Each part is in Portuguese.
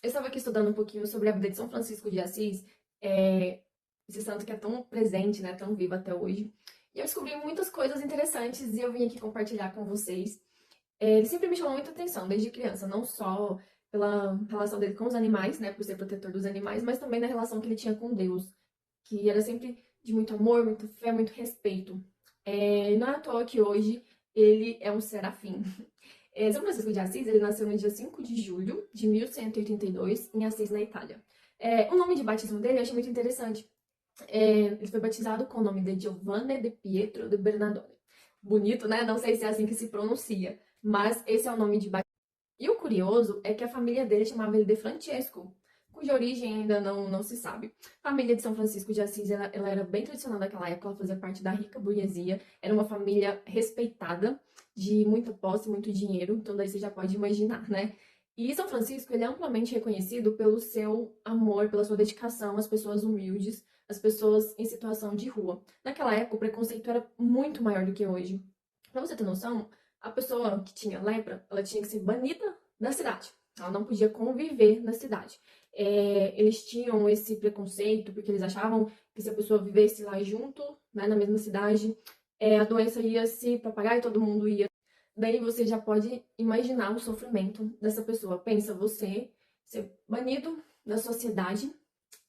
Eu estava aqui estudando um pouquinho sobre a vida de São Francisco de Assis, é, esse santo que é tão presente, né, tão vivo até hoje. E eu descobri muitas coisas interessantes e eu vim aqui compartilhar com vocês. Ele sempre me chamou muita atenção, desde criança, não só pela relação dele com os animais, né, por ser protetor dos animais, mas também na relação que ele tinha com Deus, que era sempre de muito amor, muita fé, muito respeito. Não é à toa que hoje ele é um serafim. São Francisco de Assis, ele nasceu no dia 5 de julho de 1182, em Assis, na Itália. O nome de batismo dele eu achei muito interessante. Ele foi batizado com o nome de Giovanni de Pietro de Bernardone. Bonito, né? Não sei se é assim que se pronuncia, mas esse é o nome de batismo. E o curioso é que a família dele chamava ele de Francesco, cuja origem ainda não se sabe. A família de São Francisco de Assis, ela era bem tradicional naquela época, ela fazia parte da rica burguesia, era uma família respeitada, de muita posse, muito dinheiro, então daí você já pode imaginar, né? E São Francisco, ele é amplamente reconhecido pelo seu amor, pela sua dedicação às pessoas humildes, às pessoas em situação de rua. Naquela época, o preconceito era muito maior do que hoje. Pra você ter noção, a pessoa que tinha lepra, ela tinha que ser banida da cidade. Ela não podia conviver na cidade. Eles tinham esse preconceito porque eles achavam que se a pessoa vivesse lá junto, né, na mesma cidade, a doença ia se propagar e todo mundo ia. Daí você já pode imaginar o sofrimento dessa pessoa. Pensa você ser banido da sociedade,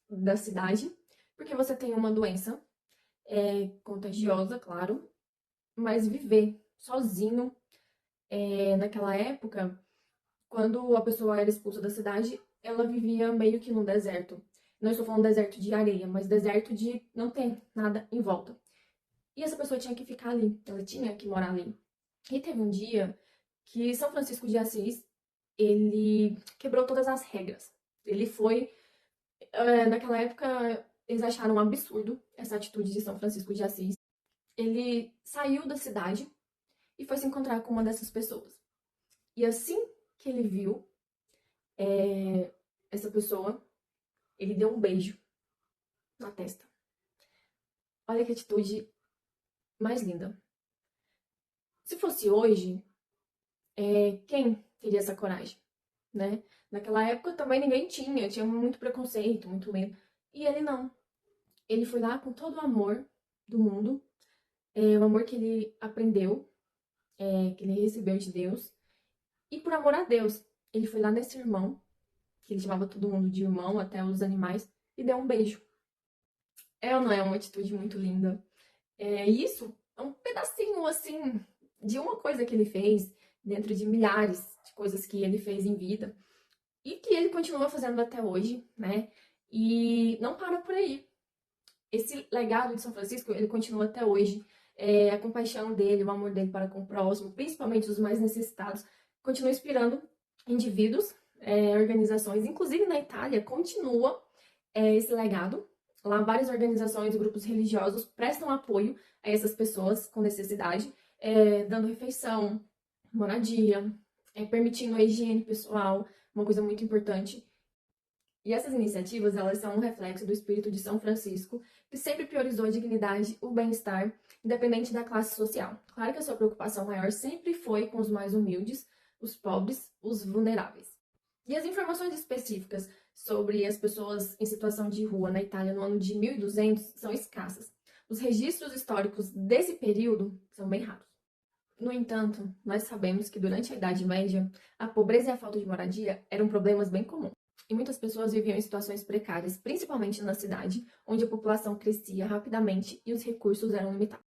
da cidade, porque você tem uma doença contagiosa, claro, mas viver sozinho naquela época, quando a pessoa era expulsa da cidade, ela vivia meio que num deserto. Não estou falando deserto de areia, mas deserto de não ter nada em volta. E essa pessoa tinha que ficar ali, ela tinha que morar ali. E teve um dia que São Francisco de Assis, ele quebrou todas as regras. Ele foi, naquela época, eles acharam um absurdo essa atitude de São Francisco de Assis. Ele saiu da cidade e foi se encontrar com uma dessas pessoas. E assim que ele viu essa pessoa, ele deu um beijo na testa. Olha que atitude mais linda. Se fosse hoje, quem teria essa coragem, né? Naquela época também ninguém tinha muito preconceito, muito medo. E ele não. Ele foi lá com todo o amor do mundo, o amor que ele aprendeu, que ele recebeu de Deus, e por amor a Deus, ele foi lá nesse irmão, que ele chamava todo mundo de irmão, até os animais, e deu um beijo. É ou não é uma atitude muito linda? Isso é um pedacinho, assim, de uma coisa que ele fez, dentro de milhares de coisas que ele fez em vida, e que ele continua fazendo até hoje, né? E não para por aí. Esse legado de São Francisco, ele continua até hoje. A compaixão dele, o amor dele para com o próximo, principalmente os mais necessitados, continua inspirando indivíduos, organizações, inclusive na Itália, continua esse legado. Lá, várias organizações e grupos religiosos prestam apoio a essas pessoas com necessidade, dando refeição, moradia, permitindo a higiene pessoal, uma coisa muito importante. E essas iniciativas, elas são um reflexo do espírito de São Francisco, que sempre priorizou a dignidade, o bem-estar, independente da classe social. Claro que a sua preocupação maior sempre foi com os mais humildes, os pobres, os vulneráveis. E as informações específicas sobre as pessoas em situação de rua na Itália no ano de 1200 são escassas. Os registros históricos desse período são bem raros. No entanto, nós sabemos que durante a Idade Média, a pobreza e a falta de moradia eram problemas bem comuns. E muitas pessoas viviam em situações precárias, principalmente na cidade, onde a população crescia rapidamente e os recursos eram limitados.